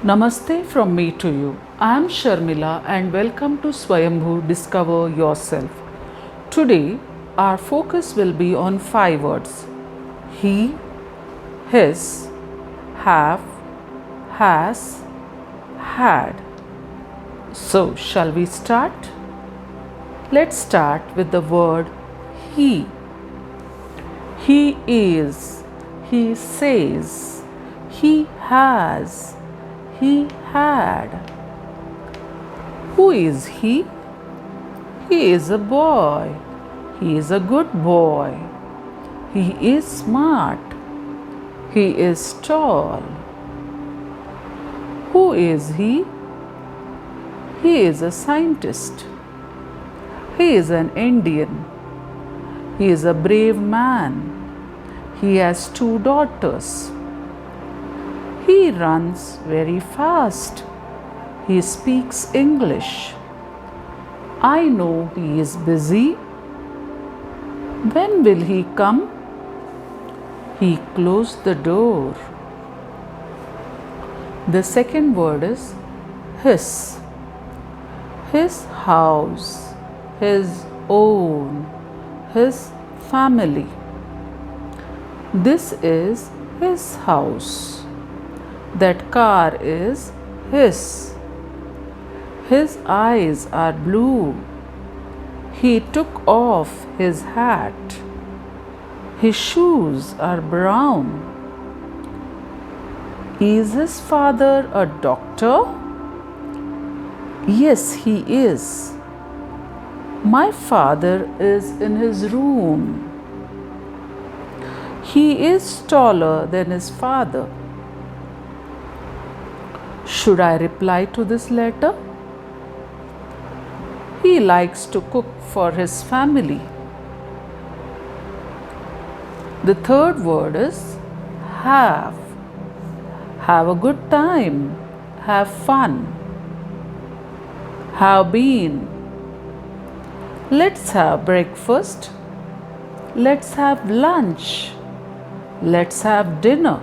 Namaste from me to you. I am Sharmila and welcome to Swayambhu Discover Yourself. Today, our focus will be on 5 words: he, his, have, has, had. So, shall we start? Let's start with the word he. He is, he says, he has, he had. Who is he? He is a boy. He is a good boy. He is smart. He is tall. Who is he? He is a scientist. He is an Indian. He is a brave man. He has 2 daughters. He runs very fast. He speaks English. I know he is busy. When will he come? He closed the door. The second word is his. His house, his own, his family. This is his house. That car is his. His eyes are blue. He took off his hat. His shoes are brown. Is his father a doctor? Yes, he is. My father is in his room. He is taller than his father. Should I reply to this letter? He likes to cook for his family. The third word is have. Have a good time. Have fun. Have been. Let's have breakfast. Let's have lunch. Let's have dinner.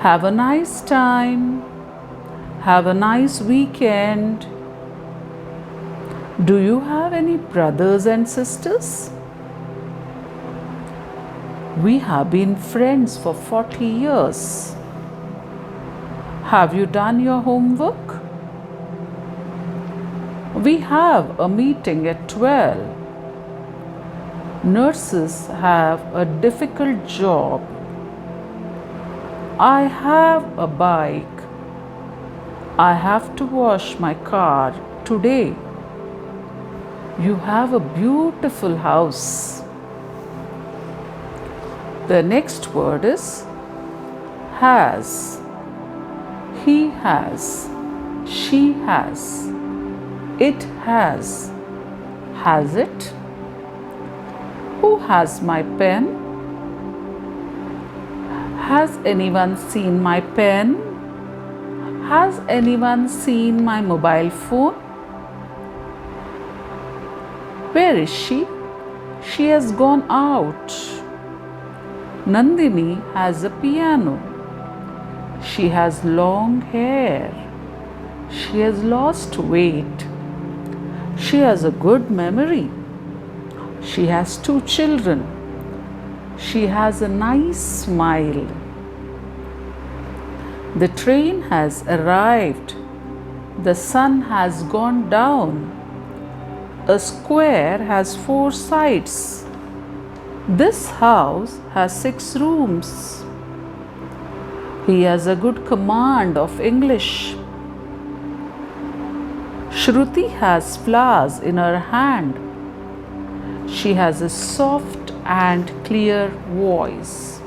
Have a nice time. Have a nice weekend. Do you have any brothers and sisters? We have been friends for 40 years. Have you done your homework? We have a meeting at 12. Nurses have a difficult job. I have a bike. I have to wash my car today. You have a beautiful house. The next word is has. He has. She has. It has. Has it? Who has my pen? Has anyone seen my pen? Has anyone seen my mobile phone? Where is she? She has gone out. Nandini has a piano. She has long hair. She has lost weight. She has a good memory. She has 2 children. She has a nice smile. The train has arrived. The sun has gone down. A square has 4 sides. This house has 6 rooms. He has a good command of English. Shruti has flowers in her hand. She has a soft and clear voice.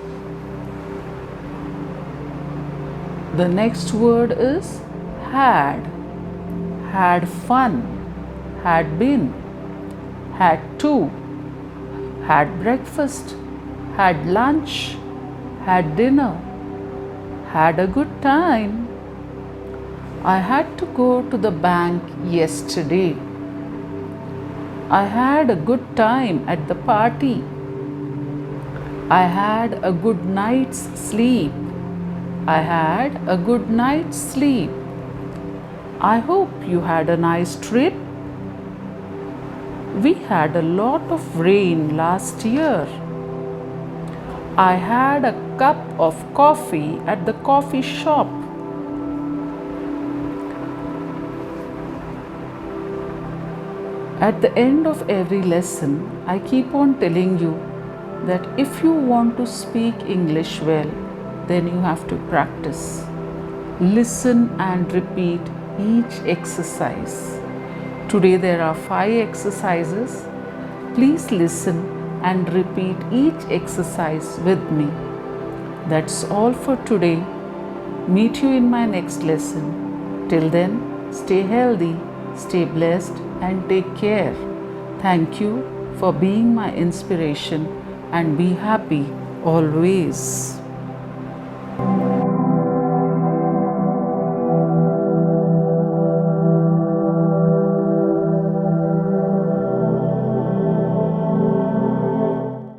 The next word is had. Had fun. Had been. Had to. Had breakfast. Had lunch. Had dinner. Had a good time. I had to go to the bank yesterday. I had a good time at the party. I had a good night's sleep. I had a good night's sleep. I hope you had a nice trip. We had a lot of rain last year. I had a cup of coffee at the coffee shop. At the end of every lesson, I keep on telling you that if you want to speak English well, then you have to practice. Listen and repeat each exercise. Today there are 5 exercises. Please listen and repeat each exercise with me. That's all for today. Meet you in my next lesson. Till then, stay healthy, stay blessed, and take care. Thank you for being my inspiration and be happy always.